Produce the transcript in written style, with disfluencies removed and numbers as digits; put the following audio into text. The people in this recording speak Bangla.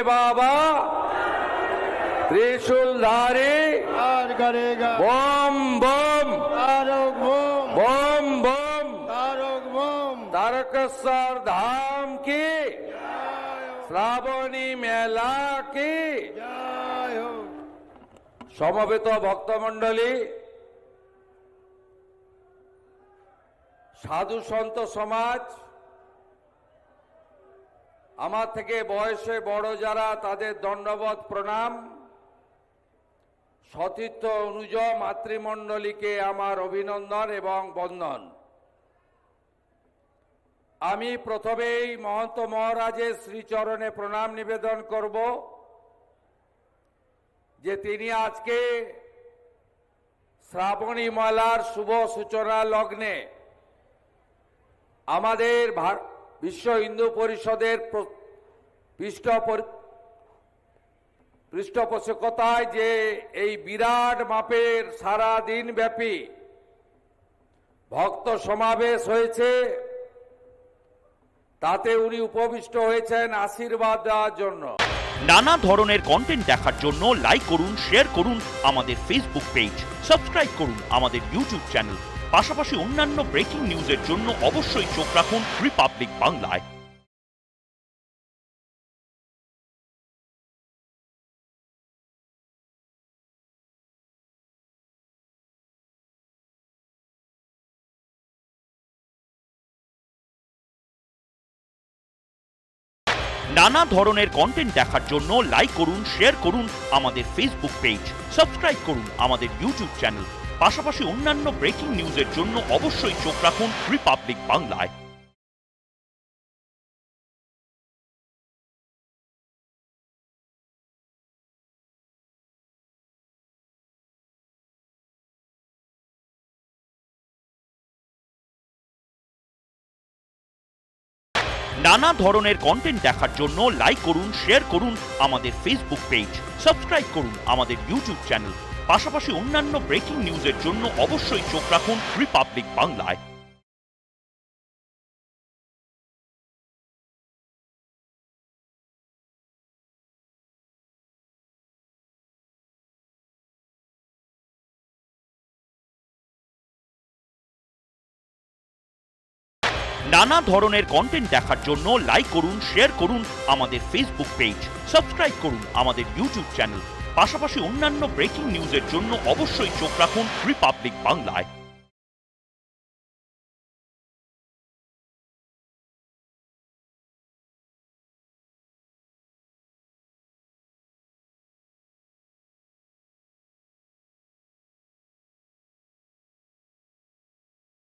बाबा त्रिशूलधारी पार करेगा। बम बम तारक बम, बम बम तारक बम। तारकेश्वर धाम की শ্রাবণী মেলা কি जय हो। সমবেত ভক্তমণ্ডলী, সাধু সন্ত সমাজ, আমার থেকে বয়সে বড় যারা তাদের দণ্ডবত প্রণাম, সতীর্থ অনুজ মাতৃমণ্ডলীকে আমার অভিনন্দন এবং বন্দন। আমি প্রথমেই মহন্ত মহারাজের শ্রীচরণে প্রণাম নিবেদন করব যে তিনি আজকে শ্রাবণী মেলার শুভ সূচনা লগ্নে আমাদের বিশ্ব হিন্দু পরিষদের পৃষ্ঠপোষকতায় যে এই বিরাট মাপের সারা দিন ব্যাপী ভক্ত সমাবেশ হয়েছে, তাতে উনি উপবিষ্ট হয়েছেন আশীর্বাদ দেওয়ার জন্য। নানা ধরনের কন্টেন্ট দেখার জন্য লাইক করুন, শেয়ার করুন আমাদের ফেসবুক পেজ, সাবস্ক্রাইব করুন আমাদের ইউটিউব চ্যানেল। পাশাপাশি অন্যান্য ব্রেকিং নিউজের জন্য অবশ্যই চোখ রাখুন রিপাবলিক বাংলায়। নানা ধরনের কন্টেন্ট দেখার জন্য লাইক করুন, শেয়ার করুন আমাদের ফেসবুক পেজ, সাবস্ক্রাইব করুন আমাদের ইউটিউব চ্যানেল। পাশাপাশি অন্যান্য ব্রেকিং নিউজের জন্য অবশ্যই চোখ রাখুন রিপাবলিক বাংলায়। নানা ধরনের কন্টেন্ট দেখার জন্য লাইক করুন, শেয়ার করুন আমাদের ফেসবুক পেজ, সাবস্ক্রাইব করুন আমাদের ইউটিউব চ্যানেল। পাশাপাশি অন্যান্য ব্রেকিং নিউজের জন্য অবশ্যই চোখ রাখুন রিপাবলিক বাংলায়। নানা ধরনের কন্টেন্ট দেখার জন্য লাইক করুন, শেয়ার করুন আমাদের ফেসবুক পেজ, সাবস্ক্রাইব করুন আমাদের ইউটিউব চ্যানেল। পাশাপাশি অন্যান্য ব্রেকিং নিউজের জন্য অবশ্যই চোখ রাখুন রিপাবলিক বাংলায়।